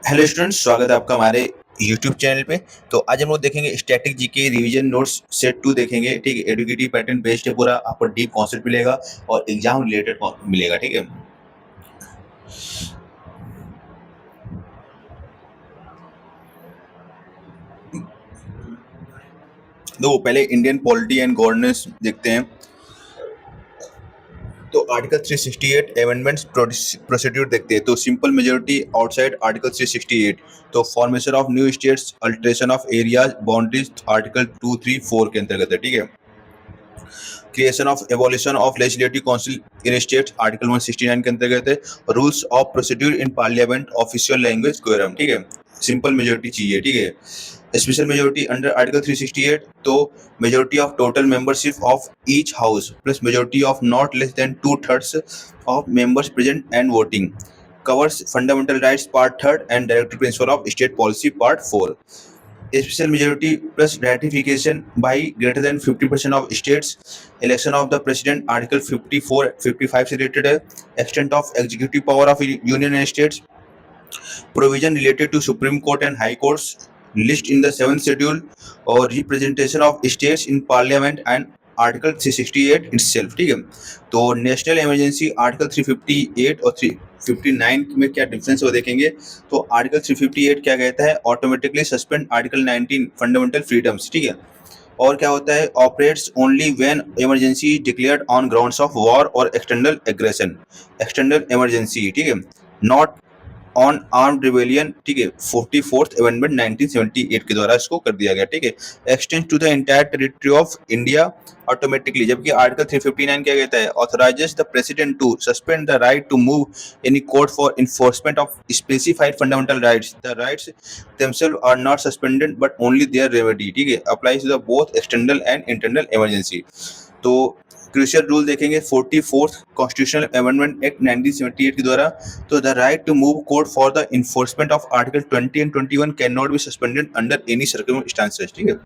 Hello students, स्वागत है आपका हमारे यूट्यूब चैनल पे। तो आज हम लोग देखेंगे static GK revision notes set 2 देखेंगे। ठीक है, एडुकेटिव पैटर्न बेस्ड है पूरा, आपको डीप कॉन्सेप्ट मिलेगा और एग्जाम रिलेटेड मिलेगा। ठीक है, तो पहले इंडियन पॉलिटी एंड गवर्नेंस देखते हैं। तो आर्टिकल 368 अमेंडमेंट्स प्रोसीड्यूर देखते हैं। तो सिंपल मेजोरिटी आउटसाइड आर्टिकल 368, तो formation of new states, alteration of areas boundaries article 2, 3, 4 के अंतर्गत है। ठीक है, creation of evolution of legislative council in states article 169 के अंतर्गत है। Rules of procedure in parliament official language quorum. ठीक है, सिंपल मेजोरिटी चाहिए। ठीक है, स्पेशल मेजोरिटी अंडर आर्टिकल 368, तो majority of total membership of each house plus majority of not less than 2/3 of members present and voting covers fundamental rights part 3 and directive principle of state policy part 4। Special majority plus ratification by greater than 50% of states. Election of the president article 54 55 से related है। Extent of executive power of union and states, provision related to Supreme Court and High Courts, list in the 7th schedule और representation of states in parliament and article 368 itself। ठीक है, तो national emergency article 358 और 359 में क्या difference वो देखेंगे। तो आर्टिकल 358 क्या कहता है, automatically suspend article 19 fundamental freedoms. ठीक है, और क्या होता है, operates only when emergency declared on grounds of war और एक्सटर्नल एग्रेशन, एक्सटर्नल इमरजेंसी। ठीक है, नॉट ऑन आर्म्ड रिबेलियन। ठीक है, 44th अमेंडमेंट 1978 के द्वारा इसको कर दिया गया। ठीक है, extend to the entire territory of India automatically. जबकि आर्टिकल 359 क्या कहता है, authorises the president to suspend the right to move any court for enforcement of specified fundamental rights. The rights themselves are not suspended but only their remedy। ठीक है, applies to the both external and internal emergency. तो crucial rule देखेंगे 44th constitutional amendment act 1978 के द्वारा। तो the right to move court for the enforcement of article 20 and 21 can not be suspended under any circumstances. ठीक है,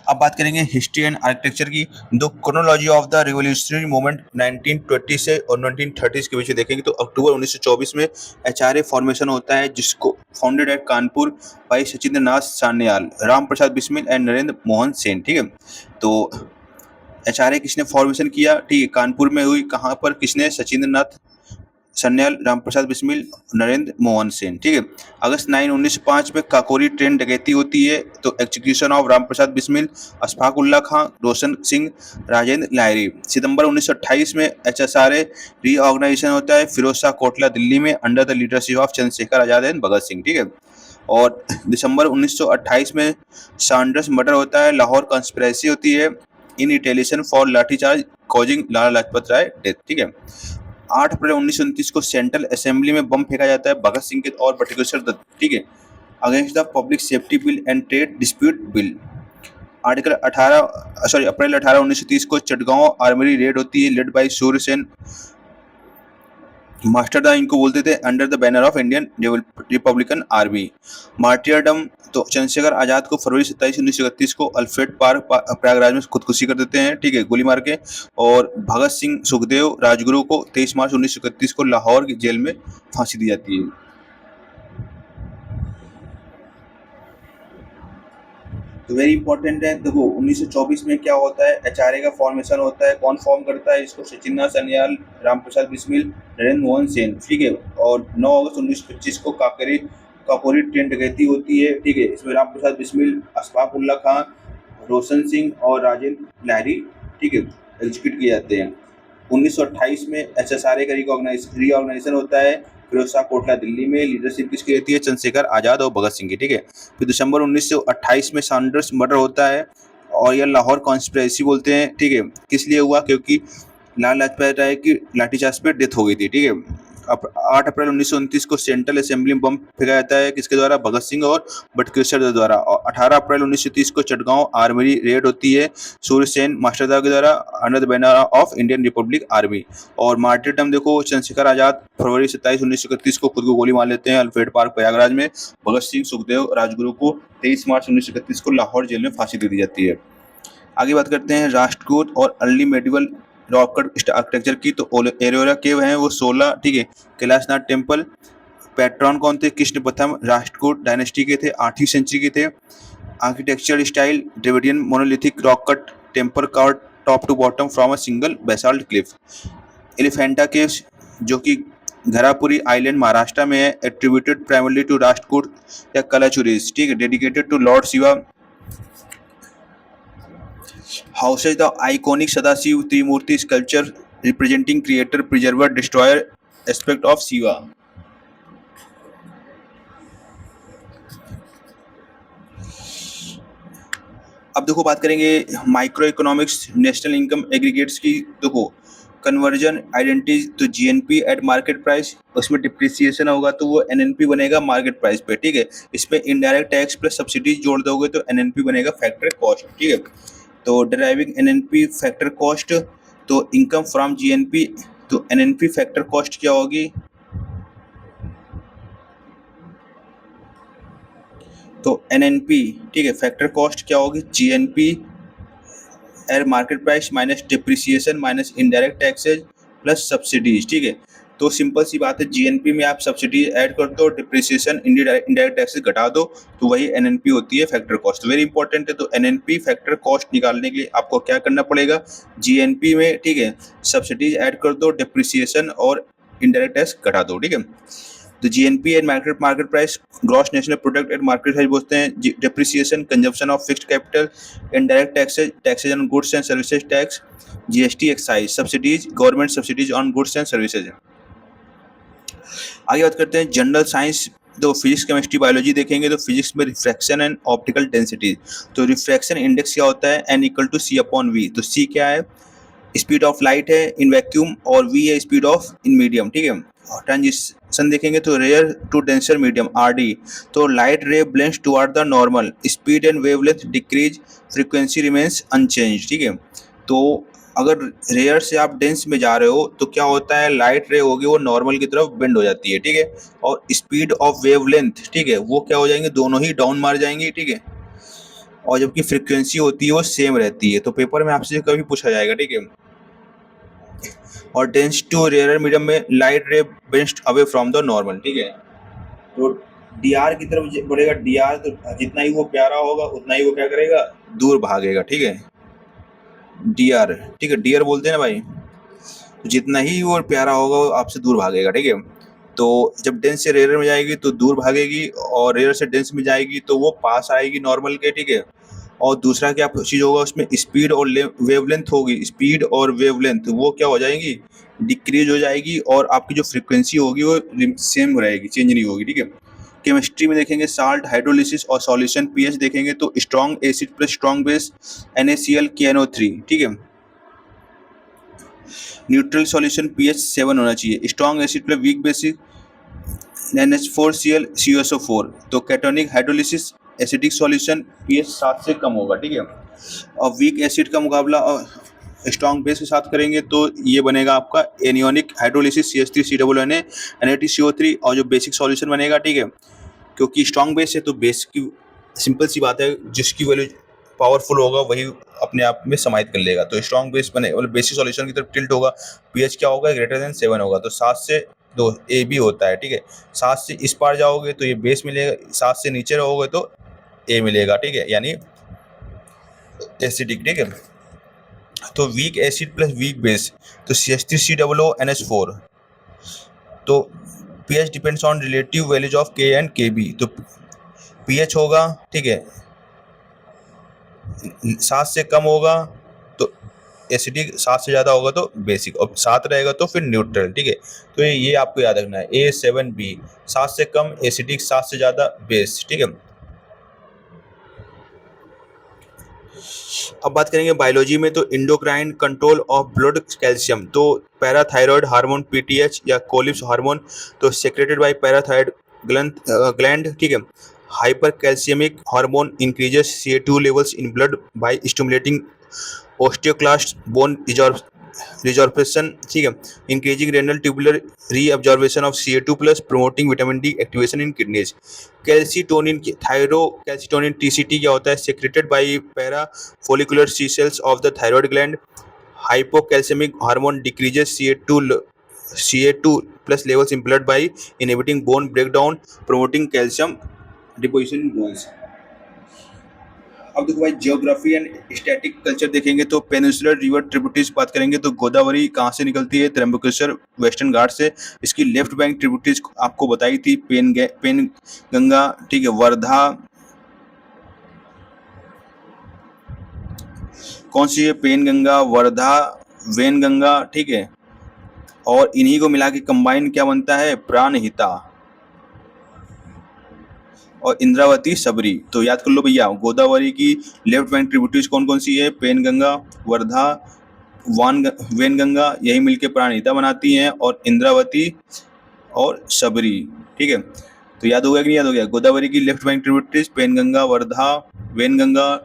अब बात करेंगे हिस्ट्री एंड आर्किटेक्चर की। The chronology of the revolutionary movement 1920 से और 1930 के बीच देखेंगे। तो अक्टूबर 1924 में एचआरए फॉर्मेशन होता है, जिसको founded at Kanpur by Sachindra Nath Sanyal, Ram Prasad Bismil and Narendra Mohan Sen. ठीक है, तो एचआरए किसने फॉर्मेशन किया, ठीक है, कानपुर में हुई। कहाँ पर, किसने, सचिंद्र नाथ सान्याल, रामप्रसाद बिस्मिल, नरेंद्र मोहन सेन। ठीक है, अगस्त 9 1905 में काकोरी ट्रेन डकैती होती है। तो एग्जीक्यूशन ऑफ रामप्रसाद बिस्मिल, अशफाक उल्ला खां, रोशन सिंह, राजेंद्र लाहिरी। सितंबर 1928 में एचएसआरए रीऑर्गेनाइजेशन होता है, फिरोज शाह कोटला दिल्ली में under the leadership of Chandrashekhar Azad and Bhagat Singh. ठीक है, और दिसंबर 1928 में सैंडर्स मर्डर होता है, लाहौर कॉन्स्पिरेसी होती है in retaliation for lathi charge causing Lala Lajpat Rai death. ठीक है, 8 अप्रैल 1929 को सेंट्रल असेंबली में बम फेंका जाता है भगत सिंह के और बटुकेश्वर दत्त। ठीक है, against the public safety bill and trade dispute bill. April 18 1930 को चटगांव आर्मरी रेड होती है, led by Surya Sen master Da, इनको बोलते थे, under the banner of Indian Republican Army. Martyrdom, तो चंद्रशेखर आजाद को फरवरी 27 1931 को अल्फ्रेड पार्क प्रयागराज में खुदकुशी कर देते हैं। ठीक है, गोली मार के। और भगत सिंह सुखदेव राजगुरु को 23 मार्च 1931 को लाहौर की जेल में फांसी दी जाती है। तो वेरी इंपॉर्टेंट है। देखो 1924 में क्या होता है, एचआरए का फॉर्मेशन होता है। कौन फॉर्म करता है इसको, सचिंद्र सान्याल, रामप्रसाद बिस्मिल, नरेंद्र मोहन सेन। ठीक है, और 9 अगस्त 1925 को काकोरी ट्रेन डकैती होती है। ठीक है, इसमें रामप्रसाद बिस्मिल, अशफाक उल्ला खां, रोशन सिंह और राजेंद्र लाहिरी, ठीक है, एग्जीक्यूट किए जाते हैं। 1928 में एचएसआरए का रीऑर्गेनाइजेशन होता है, फिरोज शाह कोटला दिल्ली में, लीडरशिप किसकी रहती है, चंद्रशेखर आजाद और भगत सिंह की। ठीक है, फिर दिसंबर 1928 में सैंडर्स मर्डर होता है और यह लाहौर कॉन्स्पिरेसी बोलते हैं। ठीक है, किस लिए हुआ, क्योंकि लाला लाजपत राय की लाठीचार्ज पे डेथ हो गई थी। ठीक है, 8 अप्रैल 1929 को सेंट्रल असेंबली में बम फेंका जाता है, किसके द्वारा, भगत सिंह और बटुकेश्वर दत्त द्वारा। और 18 अप्रैल 1930 को चटगांव आर्मरी रेड होती है, सूर्य सेन मास्टरदा के द्वारा under the banner of Indian Republic army. और मार्टिरडम देखो, चंद्रशेखर आजाद फरवरी 27 1931 को खुद को गोली मार लेते हैं अल्फ्रेड पार्क प्रयागराज में। भगत सिंह सुखदेव राजगुरु को 23 मार्च 1931 को लाहौर जेल में फांसी दे दी जाती है। आगे बात करते हैं राष्ट्रकूट और early medieval rock cut architecture की, तो एलोरा केव है वो 16, ठीक है। कैलाशनाथ टेम्पल, पैट्रॉन कौन थे, कृष्ण प्रथम राष्ट्रकूट डायनेस्टी के थे, 8वीं सेंचुरी के थे। Architectural style Dravidian monolithic rock cut temple carved top to bottom from a single basalt cliff. Elephanta caves जो कि घरापुरी आइलैंड महाराष्ट्र में है, एट्रीब्यूटेड प्राइमरली टू राष्ट्रकूट या कलाचुरीज, ठीक है, dedicated to lord Shiva. Houses the iconic Sadashiva Trimurti sculpture representing creator preserver destroyer aspect of Shiva. अब देखो बात करेंगे micro economics national income aggregates की। देखो कन्वर्जन आइडेंटिटी, तो जीएनपी एट मार्केट प्राइस, उसमें डिप्रिसिएशन होगा तो वो एनएनपी बनेगा मार्केट प्राइस पे, ठीक है। इसमें इनडायरेक्ट टैक्स प्लस सब्सिडीज जोड़ दोगे तो एनएनपी बनेगा फैक्टर कॉस्ट, ठीक है। तो ड्राइविंग एनएनपी फैक्टर कॉस्ट, तो इनकम फ्रॉम जीएनपी, तो एनएनपी फैक्टर कॉस्ट क्या होगी, तो एनएनपी, ठीक है, फैक्टर कॉस्ट क्या होगी, जीएनपी एर market price minus depreciation minus indirect taxes plus subsidies, ठीक है। तो सिंपल सी बात है, जीएनपी में आप सब्सिडी ऐड कर दो, डिप्रिसिएशन इनडायरेक्ट टैक्सेज घटा दो, तो वही एनएनपी होती है फैक्टर कॉस्ट। वेरी इंपॉर्टेंट है। तो एनएनपी फैक्टर कॉस्ट निकालने के लिए आपको क्या करना पड़ेगा, जीएनपी में, ठीक है, सब्सिडीज ऐड कर दो, डिप्रिसिएशन और इनडायरेक्ट टैक्स घटा दो, ठीक है। तो GNP and market price, gross national product and market price बोलते हैं, depreciation, consumption of fixed capital, indirect taxes on goods and services tax, GST, excise, subsidies, government subsidies on goods and services. आगे बात करते हैं general science. तो physics chemistry biology देखेंगे तो physics में रिफ्रैक्शन एंड ऑप्टिकल डेंसिटी। तो refraction index क्या होता है, n equal to C upon we. तो सी क्या है, स्पीड ऑफ लाइट है इन वैक्यूम, और वी है स्पीड ऑफ इन मीडियम, ठीक है। ट्रांजिशन देखेंगे तो rare to denser medium, RD. तो light ray bends toward the normal, speed and wavelength decrease, frequency remains unchanged, ठीक है। तो अगर रेयर से आप डेंस में जा रहे हो तो क्या होता है, लाइट रे होगी वो नॉर्मल की तरफ बेंड हो जाती है, ठीक है। और स्पीड ऑफ वेवलेंथ, ठीक है, वो क्या हो जाएंगे, दोनों ही डाउन मार जाएंगी, ठीक है। और जबकि फ्रीक्वेंसी होती है वो सेम रहती है। तो पेपर में आपसे कभी पूछा जाएगा, ठीक है। और डेंस टू रेयर मीडियम में light ray bends away from the normal, ठीक है। तो डीआर की तरफ बढ़ेगा, डीआर तो जितना ही वो प्यारा होगा उतना ही वो क्या करेगा, दूर भागेगा, ठीक है। डीआर, ठीक है, डीआर बोलते हैं ना भाई, तो जितना ही वो प्यारा होगा वो आपसे दूर भागेगा, ठीक है। तो जब डेंस से रेयर में जाएगी तो दूर भागेगी, और रेयर से डेंस में जाएगी तो वो पास आएगी नॉर्मल के, ठीक है। और दूसरा क्या चीज़ होगा उसमें, स्पीड और वेवलेंथ होगी, स्पीड और वेवलेंथ वो क्या हो जाएंगी, डिक्रीज हो जाएगी, और आपकी जो फ्रीक्वेंसी होगी वो सेम रहेगी, चेंज नहीं होगी, ठीक है। केमिस्ट्री में देखेंगे साल्ट हाइड्रोलिसिस और सॉल्यूशन पीएच देखेंगे तो strong acid plus strong base NaCl KNO3, ठीक है। न्यूट्रल सॉल्यूशन पीएच 7 होना चाहिए, strong acid plus week basic NH4Cl CuSO4। तो cationic hydrolysis acidic solution pH 7 से कम होगा, ठीक है। और वीक एसिड का मुकाबला स्ट्रॉन्ग बेस के साथ करेंगे तो ये बनेगा आपका एनियोनिक हाइड्रोलिसिस CH3COO NaTCO3। और जो बेसिक सॉल्यूशन बनेगा, ठीक है, क्योंकि स्ट्रॉन्ग बेस है तो बेस की सिंपल सी बात है, जिसकी वैल्यू पावरफुल होगा वही अपने आप में समाहित कर लेगा। तो स्ट्रॉन्ग बेस बने मतलब बेसिक सॉल्यूशन की तरफ टिल्ट होगा, पीएच क्या होगा, ग्रेटर देन 7 होगा। तो 7 से 2 ए भी होता है, ठीक है। 7 से इस पार जाओगे तो ये बेस मिलेगा, 7 से नीचे रहोगे तो ए मिलेगा, ठीक है, यानी एसिडिक, ठीक है। तो weak acid plus weak base, तो CH3COO NH4। तो pH depends on relative values of के एंड के बी। तो पीएच होगा, ठीक है, 7 से कम होगा तो एसिडिक, 7 से ज़्यादा होगा तो बेसिक, और 7 रहेगा तो फिर न्यूट्रल, ठीक है। तो ये आपको याद रखना है, A7B, 7 से कम एसिडिक, 7 से ज़्यादा बेस, ठीक है। अब बात करेंगे बायोलॉजी में, तो endocrine control of blood calcium. तो पैराथायरॉयड हार्मोन PTH या कोलिप्स हार्मोन, तो सेक्रेटेड बाय पैराथायरॉयड ग्लैंड, ठीक है। Hyper calcemic hormone increases CA2 levels in blood by stimulating osteoclast bone resorption, ठीक है। Increasing renal tubular reabsorption of CA2 plus, promoting vitamin D activation in kidneys. Calcitonin, thyrocalcitonin TCT क्या होता है, secreted by parafollicular C cells of the thyroid gland. Hypocalcemic hormone decreases CA2 plus levels in blood by inhibiting bone breakdown, promoting calcium deposition in bones. अब देखो भाई, geography and static culture देखेंगे तो peninsular river tributaries बात करेंगे तो गोदावरी कहाँ से निकलती है? त्र्यंबकेश्वर वेस्टर्न घाट से। इसकी लेफ्ट बैंक ट्रिब्यूटरीज आपको बताई थी, पेन गंगा, ठीक है, वर्धा, कौन सी है? पेन गंगा, वर्धा, वेन गंगा, ठीक है, और इन्हीं को मिला के कंबाइन क्या बनता है? प्राणहिता और इंद्रावती सबरी। तो याद कर लो भैया, गोदावरी की लेफ्ट बैंक ट्रिब्यूटरीज कौन कौन सी है? पेन गंगा, वर्धा, वेन गंगा, यही मिलके प्राणहिता बनाती हैं, और इंद्रावती और सबरी, ठीक है। तो याद हो गया कि नहीं याद हो गया? गोदावरी की left bank tributaries Penganga, Wardha, Wainganga,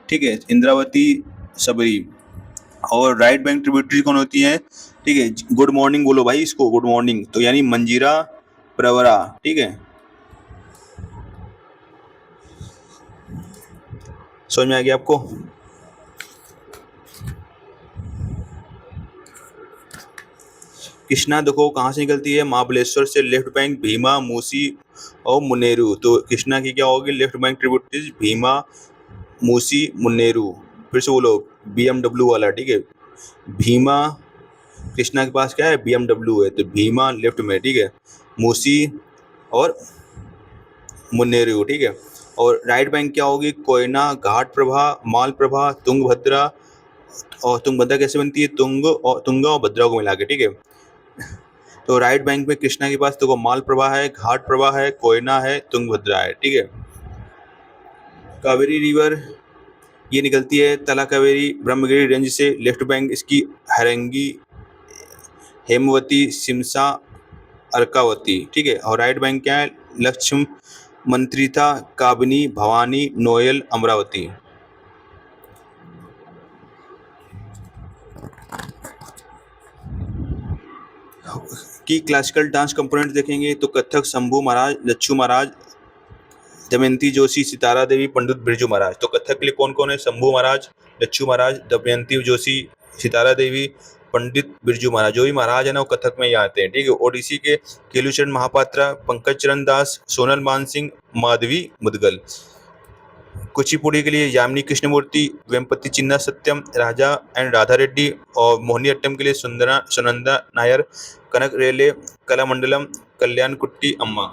ठीक है, इंद्रावती, सबरी। और राइट बैंक ट्रिब्यूटरी कौन होती है? ठीक है, गुड मॉर्निंग बोलो भाई इसको, गुड मॉर्निंग, तो यानी मंजीरा, प्रवरा, ठीक है। समझ में आ गया आपको? कृष्णा देखो कहाँ से निकलती है? महाबलेश्वर से। लेफ्ट बैंक भीमा, मूसी और मुनेरू। तो कृष्णा की क्या होगी? Left bank tributaries Bhima, Musi, Munneru. फिर से बोलो, BMW वाला, ठीक है। भीमा, कृष्णा के पास क्या है? BMW है, तो भीमा लेफ्ट में, ठीक है, मूसी और मुन्नेरू, ठीक है। और राइट बैंक क्या होगी? कोयना, घाट प्रभा, माल प्रभा, तुंगभद्रा। और तुंगभद्रा कैसे बनती है? तुंगा और भद्रा को मिला के, ठीक है। तो राइट बैंक में कृष्णा के पास तो माल प्रभा है, घाट प्रभा है, कोयना है, तुंगभद्रा है, ठीक है। कावेरी रिवर ये निकलती है तला कावेरी ब्रह्मगिरी रेंज से। लेफ्ट बैंक इसकी हरंगी, हेमवती, सिमसा, अर्कावती, ठीक है। और राइट बैंक क्या है? लक्ष्म, मंत्रिता, काबिनी, भवानी, नोयल, अमरावती। की क्लासिकल डांस कंपोनेंट देखेंगे तो कथक शंभू महाराज, लच्छू महाराज, दमयंती जोशी, सितारा देवी, पंडित बिरजू महाराज। तो कथक के लिए कौन कौन है? शंभू महाराज, लच्छू महाराज, दमयंती जोशी, सितारा देवी, पंडित बिरजू महाराज। जो भी महाराज है ना वो कथक में ही आते हैं, ठीक है। ओडिसी के केलुचरण महापात्रा, पंकज चरण दास, सोनल मानसिंह, माधवी मुदगल। कुचिपुड़ी के लिए यामिनी कृष्णमूर्ति, वेम्पति चिन्ना सत्यम, राजा एंड राधा रेड्डी। और मोहिनीअट्टम के लिए सुनंदा नायर, कनक रेले, कलामंडलम, कल्याण कुट्टी अम्मा।